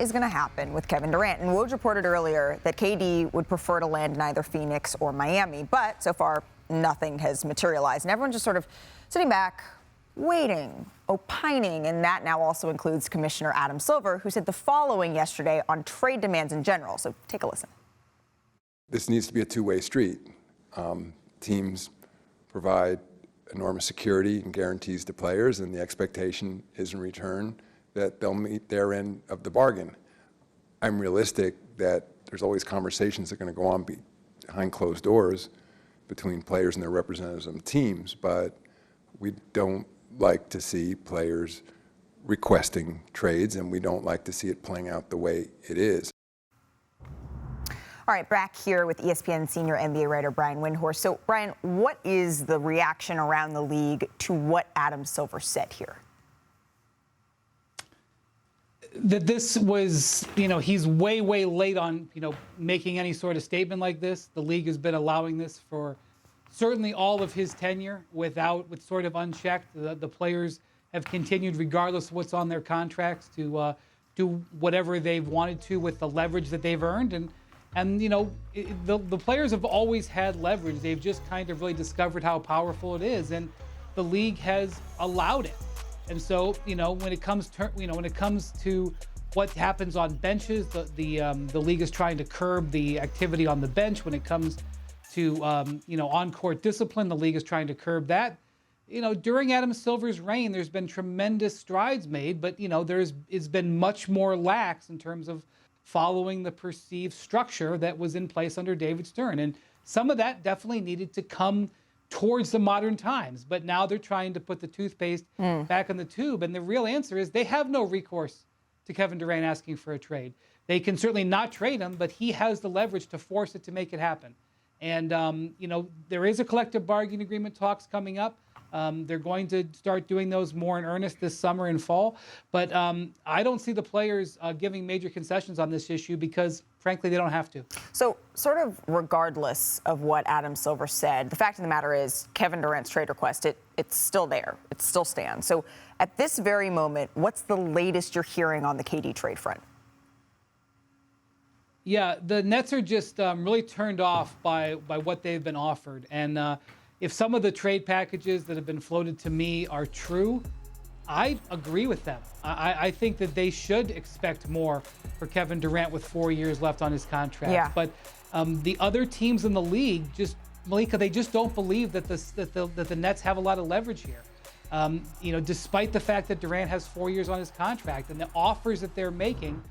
is going to happen with Kevin Durant. And Woj reported earlier that KD would prefer to land in either Phoenix or Miami. But so far, nothing has materialized. And everyone's just sort of sitting back, waiting, opining. And that now also includes Commissioner Adam Silver, who said the following yesterday on trade demands in general. So take a listen. This needs to be a two-way street. Teams provide enormous security and guarantees to players, and the expectation is in return that they'll meet their end of the bargain. I'm realistic that there's always conversations that are going to go on behind closed doors between players and their representatives on teams, but we don't like to see players requesting trades, and we don't like to see it playing out the way it is. All right, back here with ESPN senior NBA writer Brian Windhorst. So, Brian, what is the reaction around the league to what Adam Silver said here? That this was, he's way, way late on, making any sort of statement like this. The league has been allowing this for certainly all of his tenure with sort of unchecked. The players have continued, regardless of what's on their contracts, to do whatever they've wanted to with the leverage that they've earned. And the players have always had leverage. They've just kind of really discovered how powerful it is, and the league has allowed it. And so, when it comes to what happens on benches, the league is trying to curb the activity on the bench. When it comes to on-court discipline, the league is trying to curb that. During Adam Silver's reign, there's been tremendous strides made, but it's been much more lax in terms of following the perceived structure that was in place under David Stern. And some of that definitely needed to come towards the modern times. But now they're trying to put the toothpaste back in the tube. And the real answer is they have no recourse to Kevin Durant asking for a trade. They can certainly not trade him, but he has the leverage to force it to make it happen. And, there is a collective bargaining agreement talks coming up. They're going to start doing those more in earnest this summer and fall. But I don't see the players giving major concessions on this issue because, frankly, they don't have to. So sort of regardless of what Adam Silver said, the fact of the matter is Kevin Durant's trade request, it's still there. It still stands. So at this very moment, what's the latest you're hearing on the KD trade front? Yeah, the Nets are just really turned off by what they've been offered. And if some of the trade packages that have been floated to me are true, I agree with them. I think that they should expect more for Kevin Durant with 4 years left on his contract. Yeah. But the other teams in the league, Malika, they just don't believe that the Nets have a lot of leverage here. Despite the fact that Durant has 4 years on his contract, and the offers that they're making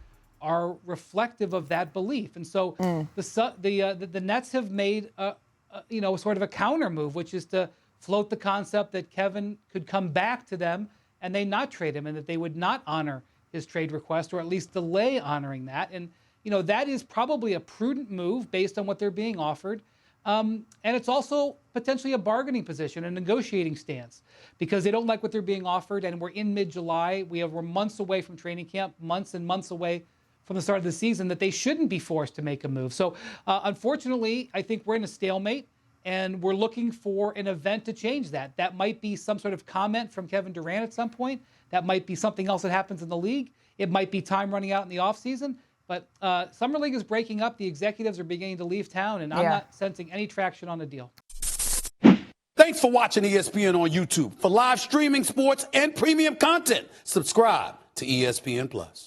are reflective of that belief. And so the Nets have made sort of a counter move, which is to float the concept that Kevin could come back to them and they not trade him, and that they would not honor his trade request, or at least delay honoring that. And that is probably a prudent move based on what they're being offered. And it's also potentially a bargaining position, a negotiating stance, because they don't like what they're being offered. And we're in mid-July. We're months away from training camp, months and months away from the start of the season, that they shouldn't be forced to make a move. So unfortunately, I think we're in a stalemate, and we're looking for an event to change that. That might be some sort of comment from Kevin Durant at some point. That might be something else that happens in the league. It might be time running out in the offseason. But Summer League is breaking up. The executives are beginning to leave town, and I'm not sensing any traction on a deal. Thanks for watching ESPN on YouTube. For live streaming, sports, and premium content, subscribe to ESPN+.